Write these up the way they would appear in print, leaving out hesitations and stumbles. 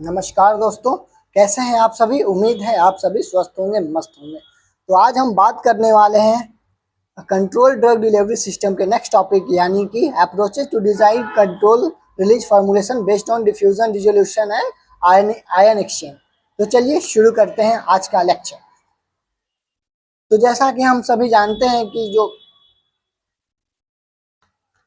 नमस्कार दोस्तों, कैसे हैं आप सभी। उम्मीद है आप सभी स्वस्थ होंगे, मस्त होंगे। तो आज हम बात करने वाले हैं कंट्रोल ड्रग डिलीवरी सिस्टम के नेक्स्ट टॉपिक, यानी कि approaches to design control release formulation based on diffusion, dissolution and ion exchange. तो चलिए शुरू करते हैं आज का लेक्चर। तो जैसा कि हम सभी जानते हैं कि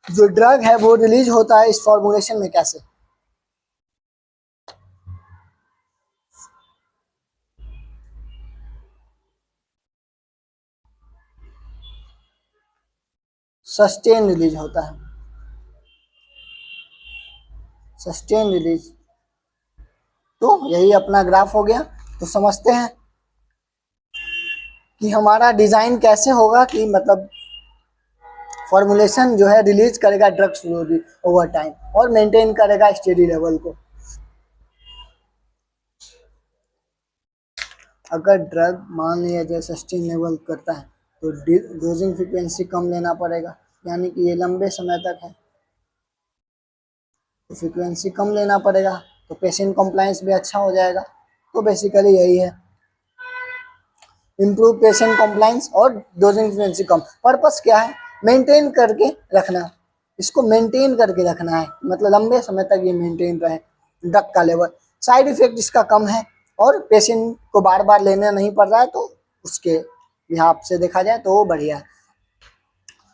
जो ड्रग है वो रिलीज होता है इस फॉर्मुलेशन में कैसे। सस्टेन रिलीज होता है, सस्टेन रिलीज। तो यही अपना ग्राफ हो गया। तो समझते हैं कि हमारा डिजाइन कैसे होगा, कि मतलब फॉर्मुलेशन जो है रिलीज करेगा ड्रग स्लोली ओवर टाइम और मेंटेन करेगा स्टेडी लेवल को। अगर ड्रग मान लिया जाए सस्टेन लेवल करता है तो डोजिंग फ्रीक्वेंसी कम लेना पड़ेगा, यानी कि ये लंबे समय तक है तो फ्रीक्वेंसी कम लेना पड़ेगा, तो पेशेंट कंप्लायंस भी अच्छा हो जाएगा। तो बेसिकली यही है, इम्प्रूव पेशेंट कंप्लायंस और डोजिंग फ्रीक्वेंसी कम। पर्पस क्या है, मेंटेन करके रखना, इसको मेंटेन करके रखना है, मतलब लंबे समय तक ये मेंटेन रहे ड्रग का लेवल। साइड इफेक्ट इसका कम है और पेशेंट को बार बार लेना नहीं पड़ रहा है, तो उसके हिसाब से देखा जाए तो वो बढ़िया है।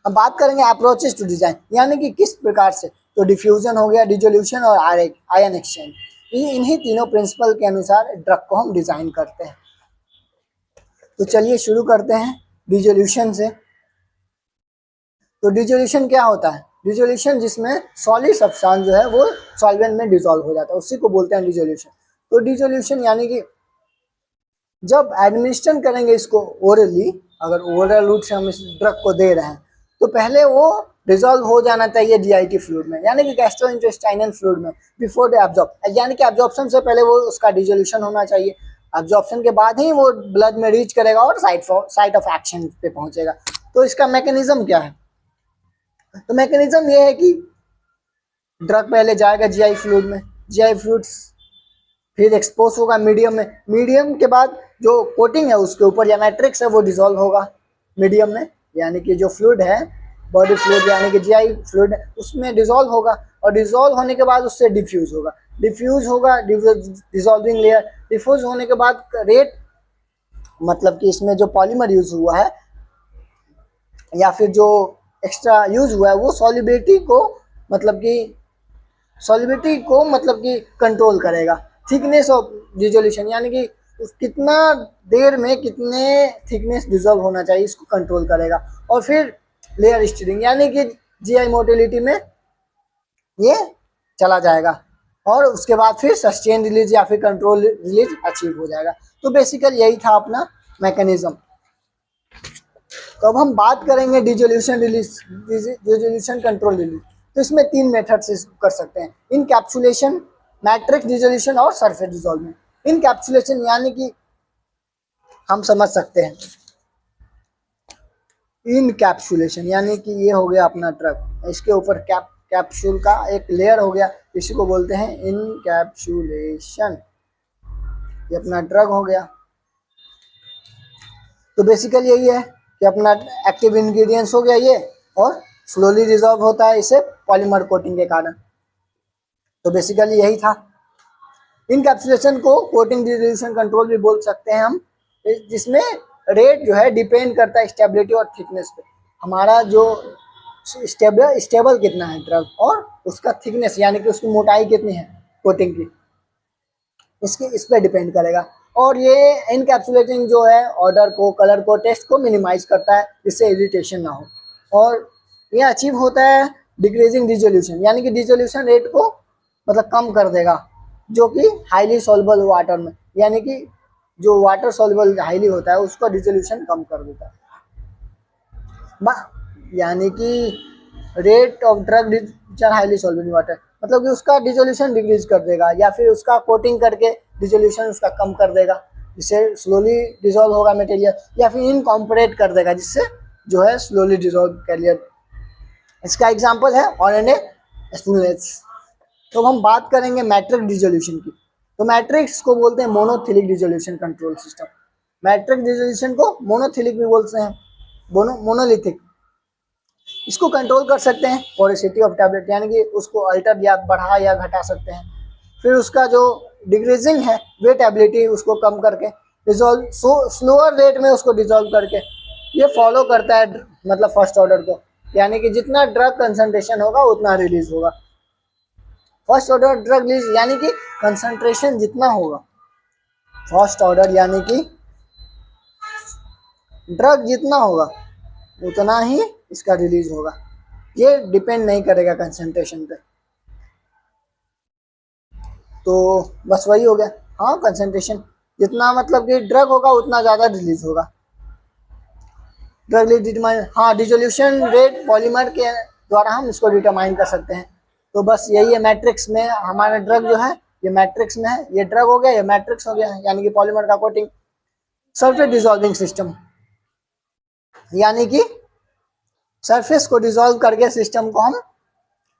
अब बात करेंगे अप्रोचेस टू डिजाइन, यानी कि किस प्रकार से। तो डिफ्यूजन हो गया, डिसोल्यूशन और आयन एक्सचेंज, इन्हीं तीनों प्रिंसिपल के अनुसार ड्रग को हम डिजाइन करते हैं। तो चलिए शुरू करते हैं डिसोल्यूशन से। तो डिसोल्यूशन क्या होता है, डिसोल्यूशन जिसमें सॉलिड सब्सटेंस जो है वो सॉल्वेंट में डिसॉल्व हो जाता है, उसी को बोलते हैं डिसोल्यूशन। तो डिसोल्यूशन यानी कि जब एडमिनिस्ट्रेशन करेंगे इसको ओरली, अगर ओरल रूट से हम इस ड्रग को दे रहे हैं तो पहले वो डिसॉल्व हो जाना चाहिए जीआईटी फ्लूइड में, यानी कि गैस्ट्रोइंटेस्टाइनल फ्लूइड में, बिफोर द एब्जॉर्ब, यानी कि एब्जॉर्प्शन से पहले वो उसका डिसोल्यूशन होना चाहिए। एब्जॉर्प्शन के बाद ही वो ब्लड में रीच करेगा और साइट ऑफ एक्शन पे पहुंचेगा। तो इसका मैकेनिज्म क्या है, तो मैकेनिज्म ये है कि ड्रग पहले जाएगा जीआई फ्लूइड में, जीआई फ्लूइड फिर एक्सपोज होगा मीडियम में, मीडियम के बाद जो कोटिंग है उसके ऊपर या मैट्रिक्स है वो डिसॉल्व होगा मीडियम में, यानी कि जो फ्लूइड है बॉडी फ्लूइड यानी कि जीआई फ्लूइड उसमें डिसॉल्व होगा, और डिसॉल्व होने के बाद उससे डिफ्यूज होगा, डिसॉल्विंग लेयर। डिफ्यूज होने के बाद रेट, मतलब कि इसमें जो पॉलीमर यूज हुआ है या फिर जो एक्स्ट्रा यूज हुआ है वो सॉलिबिलिटी को मतलब कि कंट्रोल करेगा। थिकनेस ऑफ डिसोल्यूशन, यानी कि कितना देर में कितने थिकनेस डिसॉल्व होना चाहिए इसको कंट्रोल करेगा। और फिर लेयर स्टीरिंग, यानी कि जीआई मोटिलिटी में ये चला जाएगा, और उसके बाद फिर सस्टेन रिलीज या फिर कंट्रोल रिलीज अचीव हो जाएगा। तो बेसिकली यही था अपना मैकेनिज्म। तो अब हम बात करेंगे dissolution release, dissolution control release. तो इसमें तीन मेथड से कर सकते हैं, इनकैप्सुलेशन, मैट्रिक्स डिसोल्यूशन और सरफेस डिसॉल्वमेंट। इनकैप्सुलेशन यानी कि हम समझ सकते हैं, इनकैप्सुलेशन यानी कि ये हो गया अपना ड्रग, इसके ऊपर कैप्सूल का एक लेयर हो गया, इसी को बोलते हैं इनकैप्सुलेशन। ये अपना ड्रग हो गया। तो बेसिकली यही है कि अपना एक्टिव इंग्रेडिएंट्स हो गया ये, और स्लोली डिसॉल्व होता है इसे पॉलीमर कोटिंग के कारण। तो बेसिकली यही था। इनकैप्सुलेशन को कोटिंग डिसोल्यूशन कंट्रोल भी बोल सकते हैं हम, जिसमें रेट जो है डिपेंड करता है स्टेबिलिटी और थिकनेस पे। हमारा जो स्टेबल कितना है ड्रग और उसका थिकनेस यानी कि उसकी मोटाई कितनी है कोटिंग की, इस पर डिपेंड करेगा। और ये इनकैप्सुलेटिंग जो है ऑर्डर को, कलर को, टेस्ट को मिनिमाइज करता है जिससे इरिटेशन ना हो, और ये अचीव होता है डिक्रीजिंग डिसोल्यूशन, यानी कि डिसोल्यूशन रेट को मतलब कम कर देगा, जो कि हाईली सॉल्युबल वाटर में, यानी कि जो वाटर सॉल्युबल हाईली होता है उसका डिसोल्यूशन कम कर देता है, यानी कि rate of drug which are highly soluble water, मतलब कि उसका डिसोल्यूशन डिक्रीज कर देगा, या फिर उसका कोटिंग करके डिसोल्यूशन उसका कम कर देगा, जिससे स्लोली डिसॉल्व होगा मटेरियल, या फिर इनकॉम्परेट कर देगा जिससे जो है स्लोली डिसॉल्व कैरियर। इसका एग्जांपल है आरएनए स्पूलेट्स। तो हम बात करेंगे मैट्रिक्स डिसोल्यूशन की। तो मैट्रिक्स को बोलते हैं monolithic resolution control system. Matrix resolution को मोनोथिलिक भी बोलते हैं, मोनोलिथिक। इसको कंट्रोल कर सकते हैं पोरोसिटी ऑफ टैबलेट, यानी कि उसको अल्टर या बढ़ा या घटा सकते हैं। फिर उसका जो डिक्रीजिंग है वेटेबिलिटी उसको कम करके डिजोल्व स्लोअर रेट में उसको डिजोल्व करके ये फॉलो करता है मतलब फर्स्ट ऑर्डर को, यानी कि जितना ड्रग कंसंट्रेशन होगा उतना रिलीज होगा। फर्स्ट ऑर्डर ड्रग रिलीज यानी कि कंसंट्रेशन जितना होगा, फर्स्ट ऑर्डर यानी कि ड्रग जितना होगा उतना ही इसका रिलीज होगा, ये डिपेंड नहीं करेगा कंसंट्रेशन पे। तो बस वही हो गया। हाँ, कंसंट्रेशन जितना मतलब कि ड्रग होगा उतना ज़्यादा रिलीज होगा। ड्रग डिटरमाइन, हाँ, डिसोल्यूशन रेट पॉलीमर के द्वारा हम इसको डिटरमाइन कर सकते हैं। तो बस यही है, मैट्रिक्स में हमारा ड्रग जो है ये मैट्रिक्स में है, ये ड्रग हो गया, ये मैट्रिक्स हो गया, यानी कि पॉलीमर का कोटिंग। सरफेस डिसॉल्विंग सिस्टम, यानी कि सरफेस को डिसॉल्व करके सिस्टम को हम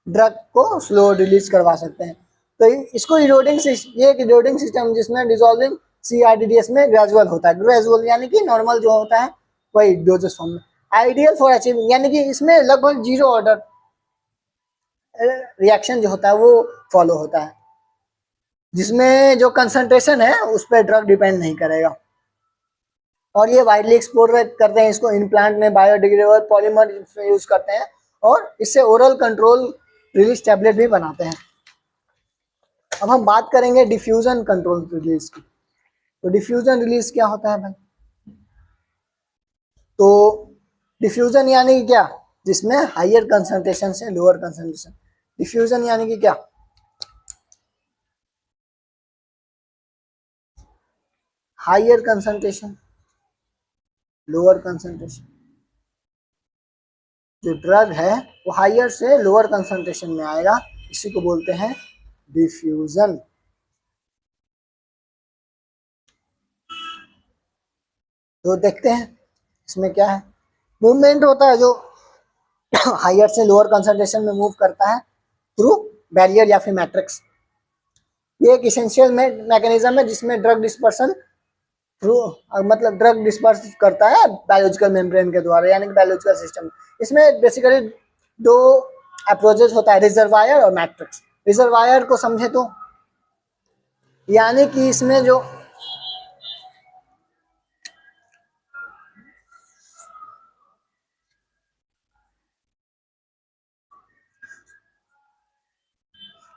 ड्रग को स्लो रिलीज करवा सकते हैं। तो इसको इरोडिंग, ये एक इरोडिंग सिस्टम जिसमें डिसॉल्विंग CRDDS में ग्रेजुअल होता है, ग्रेजुअल यानी कि नॉर्मल जो होता है वही डोजेस फॉर्म में। आइडियल फॉर अचीविंग, यानी कि इसमें लगभग 0 ऑर्डर रिएक्शन जो होता है वो फॉलो होता है, जिसमें जो कंसंट्रेशन है उस पर ड्रग डिपेंड नहीं करेगा। और ये वाइडली एक्सप्लोर करते हैं इसको, इन प्लांट में बायोडिग्रेडेबल पॉलीमर यूज करते हैं और इससे ओरल कंट्रोल रिलीज टैबलेट भी बनाते हैं। अब हम बात करेंगे डिफ्यूजन कंट्रोल रिलीज की। तो डिफ्यूजन रिलीज क्या होता है भाई? तो डिफ्यूजन यानी कि क्या, जिसमें हायर कंसंट्रेशन से लोअर कंसंट्रेशन। डिफ्यूजन यानी कि क्या, हायर कंसंट्रेशन लोअर कंसंट्रेशन, जो ड्रग है वो हायर से लोअर कंसंट्रेशन में आएगा, इसी को बोलते हैं डिफ्यूजन। तो देखते हैं इसमें क्या है। मूवमेंट होता है जो हायर से लोअर कंसंट्रेशन में मूव करता है थ्रू बैरियर या फिर मैट्रिक्स। ये एक इसेंशियल मैकेनिज्म है जिसमें ड्रग डिस्पर्सन थ्रू मतलब ड्रग डिस्पर्स करता है बायोलॉजिकल मेम्ब्रेन के द्वारा, यानी कि बायोलॉजिकल सिस्टम। इसमें बेसिकली 2 अप्रोचेस होता है, रिजर्वायर और मैट्रिक्स। रिजर्वायर को समझे तो यानी कि इसमें जो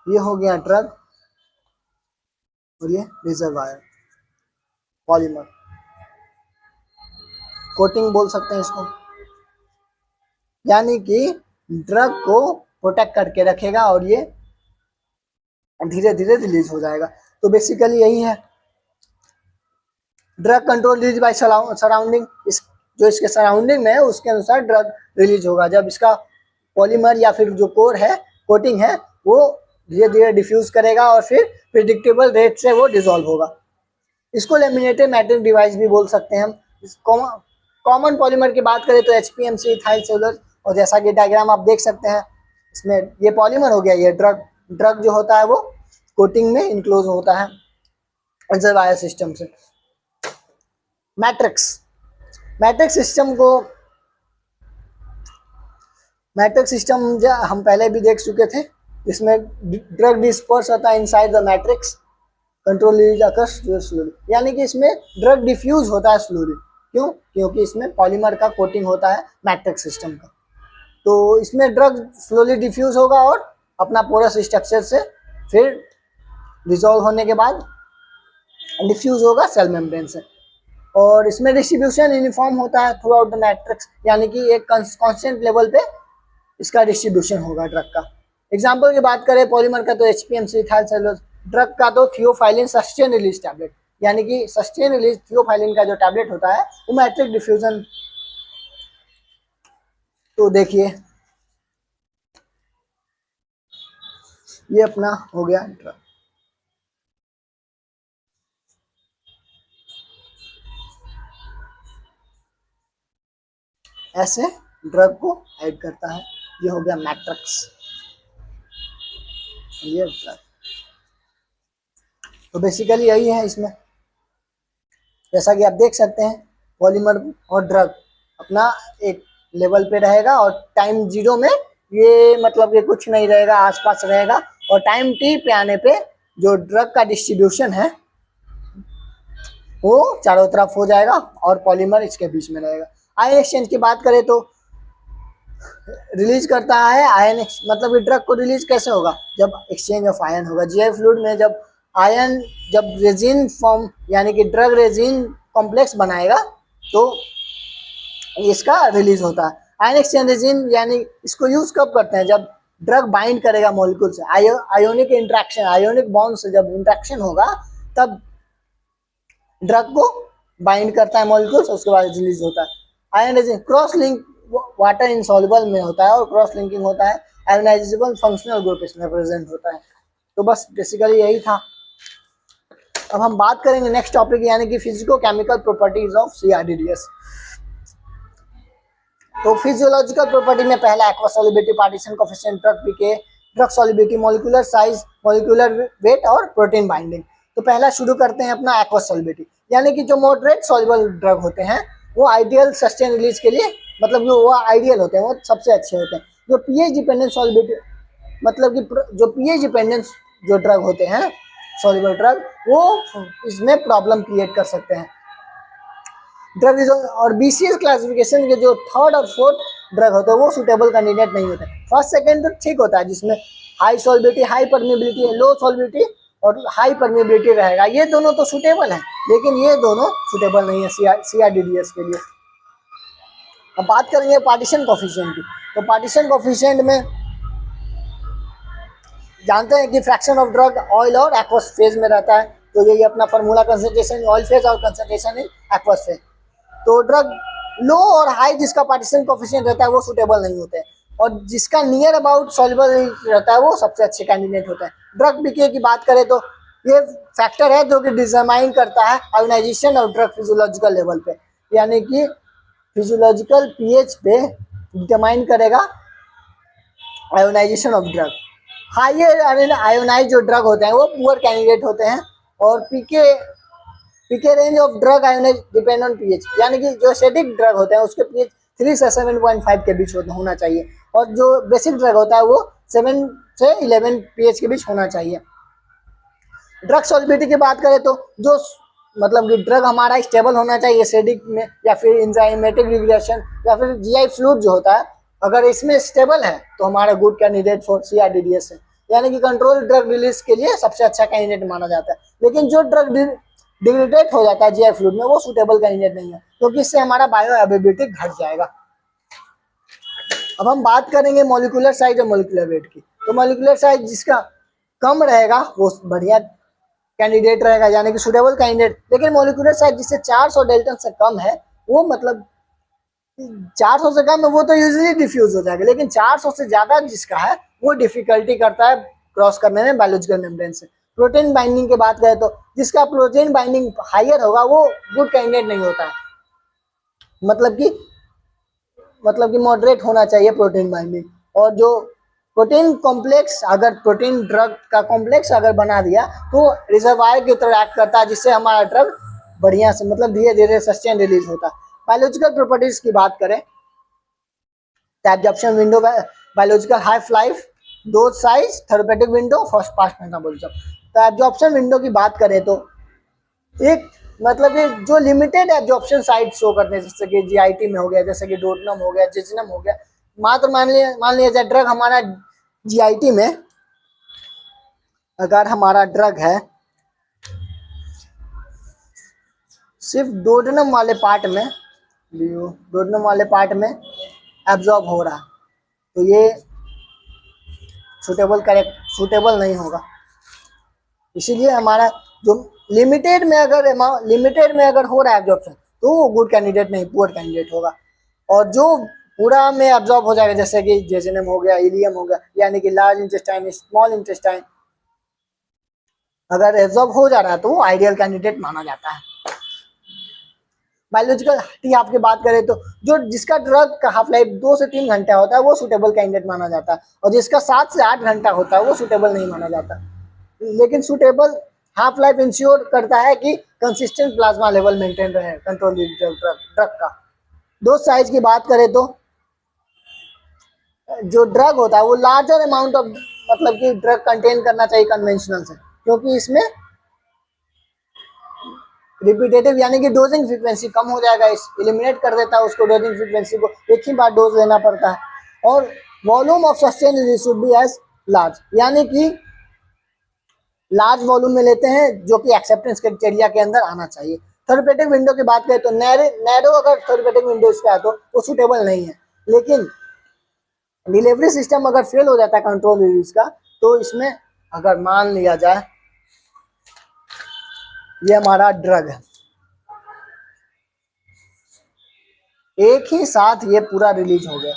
ये हो गया ड्रग और ये रिजर्वायर, पॉलीमर कोटिंग बोल सकते हैं इसको, यानी कि ड्रग को प्रोटेक्ट करके रखेगा और ये धीरे धीरे रिलीज हो जाएगा। तो बेसिकली यही है, drug control release by surrounding, इस जो इसके सराउंडिंग में है उसके अनुसार ड्रग रिलीज होगा। जब इसका पॉलीमर या फिर जो कोर है, कोटिंग है, वो धीरे धीरे डिफ्यूज करेगा और फिर प्रिडिक्टेबल रेट से वो डिसॉल्व होगा। इसको लेमिनेटेड मैट्रिक्स डिवाइस भी बोल सकते हैं हम। कॉमन पॉलीमर की बात करें तो HPMC, इथाइल सेलुलोज, और जैसा कि डायग्राम आप देख सकते हैं इसमें ये पॉलीमर हो गया, ये ड्रग जो होता है वो कोटिंग में इनक्लोज होता है रिजर्वायर सिस्टम से। मैट्रिक्स, मैट्रिक्स सिस्टम को, मैट्रिक्स सिस्टम हम पहले भी देख चुके थे, इसमें ड्रग डिस्पर्स होता है inside the matrix, control release occurs slowly, यानी कि इसमें ड्रग डिफ्यूज होता है स्लोली। क्यों? क्योंकि इसमें पॉलीमर का कोटिंग होता है मैट्रिक्स सिस्टम का, तो इसमें ड्रग स्लोली डिफ्यूज होगा और अपना पोरस स्ट्रक्चर से फिर डिसॉल्व होने के बाद डिफ्यूज होगा सेल मेम्ब्रेन से। और इसमें डिस्ट्रीब्यूशन यूनिफॉर्म होता है थ्रू आउट द मैट्रिक्स, यानी कि एक कांस्टेंट लेवल पे इसका डिस्ट्रीब्यूशन होगा ड्रग का। एग्जाम्पल की बात करें पॉलीमर का तो HPMC, इथाइल सेलुलोज। ड्रग का तो थियोफाइलिन सस्टेन रिलीज टैबलेट, यानी कि सस्टेन रिलीज थियोफाइलिन का जो टैबलेट होता है वो मैट्रिक डिफ्यूजन। तो देखिए ये अपना हो गया ड्रग। ऐसे ड्रग को ऐड करता है, ये हो गया मैट्रिक्स, ये ड्रग। तो बेसिकली यही है इसमें, जैसा कि आप देख सकते हैं पॉलीमर और ड्रग अपना एक लेवल पे रहेगा और टाइम जीरो में ये मतलब कि कुछ नहीं रहेगा, आसपास रहेगा, और टाइम टी पे आने पे जो ड्रग का डिस्ट्रीब्यूशन है वो चारों तरफ हो जाएगा और पॉलीमर इसके बीच में रहेगा। आयन एक्सचेंज की बात करें तो रिलीज करता है आयन, मतलब कि ड्रग को रिलीज कैसे होगा, जब एक्सचेंज ऑफ आयन होगा। जीआई फ्लूइड में जब आयन, जब रेजिन फॉर्म यानी कि ड्रग रेजिन कॉम्प्लेक्स बनाएगा तो इसका रिलीज होता है। आयन एक्सचेंज रेजिन यानी इसको यूज कब करते हैं, जब ड्रग बाइंड करेगा मॉलिक्यूल से, आयोनिक इंट्रैक्शन, आयोनिक बॉन्ड से जब इंट्रैक्शन होगा तब ड्रग को बाइंड करता है मॉलिक्यूल, उसके बाद रिलीज होता है। Ion resin cross link water insoluble में होता है और क्रॉस लिंकिंग होता है, आयोनाइजेबल फंक्शनल ग्रुप इसमें प्रेजेंट होता है। तो बस बेसिकली यही था। अब हम बात करेंगे नेक्स्ट टॉपिक यानी कि physicochemical properties of CRDDS. तो फिजियोलॉजिकल प्रॉपर्टी में पहला aqua solubility, partition coefficient, drug pK, drug solubility, molecular size, molecular weight और प्रोटीन बाइंडिंग। तो पहला शुरू करते हैं अपना एक्वा सॉल्युबिलिटी, यानी कि जो मॉडरेट सॉल्युबल ड्रग होते हैं वो आइडियल सस्टेन रिलीज के लिए, मतलब कि वो आइडियल होते हैं, वो सबसे अच्छे होते हैं। जो पीएच डिपेंडेंट सॉल्युबिलिटी, मतलब कि जो पीएच डिपेंडेंट जो ड्रग होते हैं सॉल्युबल ड्रग, वो इसमें प्रॉब्लम क्रिएट कर सकते हैं। ड्रग और बीसीएस क्लासिफिकेशन के जो थर्ड और फोर्थ ड्रग होते हैं वो सुटेबल कैंडिडेट नहीं होते। फर्स्ट सेकंड तो ठीक होता है, जिसमें हाई सॉल्युबिलिटी, हाई परमिबिलिटी है, लो सॉल्युबिलिटी और हाई परमिबिलिटी रहेगा, ये दोनों तो सुटेबल है, लेकिन ये दोनों सुटेबल नहीं है सीआरडीडीएस के लिए। अब बात करेंगे पार्टीशन कोएफिशिएंट की। तो पार्टीशन कोएफिशिएंट में जानते हैं कि फ्रैक्शन ऑफ ड्रग ऑयल और एक्वस फेज में रहता है, तो यही अपना फार्मूला, कंसंट्रेशन ऑयल फेज और कंसंट्रेशन इन एक्वस फेज। तो ड्रग लो और हाई जिसका पार्टीशन कोएफिशिएंट रहता है वो सुटेबल नहीं होते हैं, और जिसका नियर अबाउट सॉल्युबल रहता है वो सबसे अच्छे कैंडिडेट होते हैं। ड्रग पीके की बात करें तो ये फैक्टर है जो कि डिटरमाइन करता है ionization of drug physiological level पे, यानी कि फिजियोलॉजिकल पीएच पे डिटरमाइन करेगा ionization of drug. Higher ionize जो ड्रग होते हैं वो पुअर कैंडिडेट होते हैं, और pK range of drug ionize depend on pH, यानी कि जो एसिडिक ड्रग होते हैं उसके पीएच 3 से 7.5 के बीच होना चाहिए, और जो बेसिक ड्रग होता है वो 7 से 11 पीएच के बीच होना चाहिए। ड्रग सॉल्युबिलिटी की बात करें तो जो मतलब कि ड्रग हमारा स्टेबल होना चाहिए एसिडिक में, या फिर एंजाइमेटिक रिग्रेशन, या फिर जीआई फ्लूइड जो होता है, अगर इसमें स्टेबल है तो हमारा गुड कैंडिडेट फॉर सीआरडीडीएस है, यानी कि कंट्रोल ड्रग रिलीज के लिए सबसे अच्छा कैंडिडेट माना जाता है। लेकिन जो ड्रग डिग्रेडेट हो जाता है जीआई फ्लूइड में वो सुटेबल कैंडिडेट नहीं है, क्योंकि इससे हमारा बायो अवेलेबिलिटी घट जाएगा। अब हम बात करेंगे मॉलिक्यूलर साइज और मॉलिक्यूलर वेट की। तो मॉलिक्यूलर साइज जिसका कम रहेगा वो बढ़िया कैंडिडेट रहेगा, यानी कि सुटेबल कैंडिडेट। लेकिन मॉलिक्यूलर साइज जिससे 400 डेल्टन से कम है वो, मतलब 400 से कम है वो तो यूजुअली डिफ्यूज हो जाएगा, लेकिन 400 से ज्यादा जिसका है वो डिफिकल्टी करता है क्रॉस करने में बायोलॉजिकल मेम्ब्रेन से। प्रोटीन बाइंडिंग की बात करें तो जिसका प्रोटीन बाइंडिंग हायर होगा वो गुड कैंडिडेट नहीं होता है, मतलब कि मॉडरेट होना चाहिए प्रोटीन बाइंडिंग। और जो प्रोटीन कॉम्प्लेक्स, अगर प्रोटीन ड्रग का कॉम्प्लेक्स अगर बना दिया तो रिजर्वायर की तरह एक्ट करता है, जिससे हमारा ड्रग बढ़िया से, मतलब धीरे धीरे सस्टेन रिलीज होता है। बायोलॉजिकल प्रॉपर्टीज की बात करें तो absorption window, biological half life, dose size, therapeutic window, first pass metabolism. तो एब्जॉर्प्शन विंडो की बात करें तो एक मतलब कि जो लिमिटेड एब्जॉर्प्शन साइट शो करते हैं, जैसे कि जीआईटी में हो गया, जैसे कि डोडनम हो गया, जेजनम हो गया। मात्र मान लिया जाए ड्रग हमारा जीआईटी में, अगर हमारा ड्रग है सिर्फ डोडनम वाले पार्ट में एब्जॉर्ब हो रहा, तो ये सुटेबल नहीं होगा। इसीलिए हमारा जो लिमिटेड में अगर हो रहा है एब्जॉर्प्शन तो वो गुड कैंडिडेट नहीं, पुअर कैंडिडेट होगा। और जो पूरा में एब्जॉर्ब हो जाएगा, जैसे कि जेजिनम हो गया, इलियम हो गया, यानी कि लार्ज इंटेस्टाइन, स्मॉल इंटेस्टाइन, अगर एब्जॉर्ब हो जा रहा है तो वो आइडियल कैंडिडेट माना जाता है। बायोलॉजिकल टी हाफ की बात करें तो जो जिसका ड्रग का हाफ लाइफ 2 से 3 घंटा होता है वो सुटेबल कैंडिडेट माना जाता है, और जिसका 7 से 8 घंटा होता है वो सुटेबल नहीं माना जाता। लेकिन सुटेबल हाफ लाइफ इंश्योर करता है कि कंसिस्टेंट प्लाज्मा लेवल मेंटेन रहे कंट्रोल ड्रग का। डोज साइज की बात करें तो जो ड्रग होता है वो लार्जर अमाउंट ऑफ मतलब कि ड्रग कंटेन करना चाहिए कन्वेंशनल से, क्योंकि इसमें रिपीटेटिव यानी कि डोजिंग फ्रीक्वेंसी कम हो जाएगा, इस एलिमिनेट कर देता है उसको, डोजिंग फ्रीक्वेंसी को एक ही बार डोज लेना पड़ता है। और volume of sustain release should be as large, यानी कि लार्ज वॉल्यूम में लेते हैं जो कि एक्सेप्टेंस क्राइटेरिया के अंदर आना चाहिए। थेरेपेटिक विंडो की बात करें तो नैरो अगर थेरेपेटिक विंडो इसका है तो वो सूटेबल नहीं है, लेकिन डिलीवरी सिस्टम अगर फेल हो जाता है कंट्रोल रिलीज का, तो इसमें अगर मान लिया जाए ये हमारा ड्रग है, एक ही साथ ये पूरा रिलीज हो गया,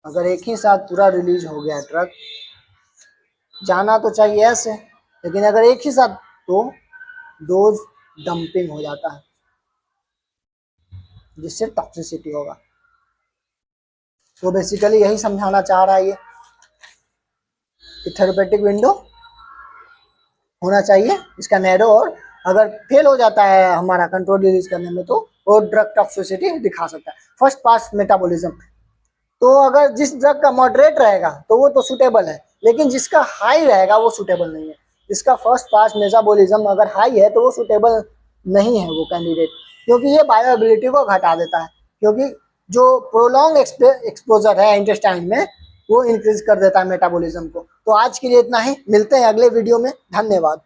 अगर एक ही साथ पूरा रिलीज हो गया ड्रग, जाना तो चाहिए ऐसे, लेकिन अगर एक ही साथ तो डोज डंपिंग हो जाता है जिससे टॉक्सिसिटी होगा। तो बेसिकली यही समझाना चाह रहा है ये कि थेरेपेटिक विंडो होना चाहिए इसका नैरो, और अगर फेल हो जाता है हमारा कंट्रोल रिलीज करने में तो वो ड्रग टॉक्सिसिटी दिखा सकता है। फर्स्ट पास मेटाबॉलिज्म, तो अगर जिस ड्रग का मॉडरेट रहेगा तो वो तो सूटेबल है, लेकिन जिसका हाई रहेगा वो सूटेबल नहीं है। जिसका फर्स्ट पास मेटाबॉलिज्म अगर हाई है तो वो सूटेबल नहीं है वो कैंडिडेट, क्योंकि ये बायोएबिलिटी को घटा देता है, क्योंकि जो प्रोलॉन्ग एक्सपोजर है इंटेस्टाइन में वो इंक्रीज कर देता है मेटाबॉलिज्म को। तो आज के लिए इतना ही, मिलते हैं अगले वीडियो में, धन्यवाद।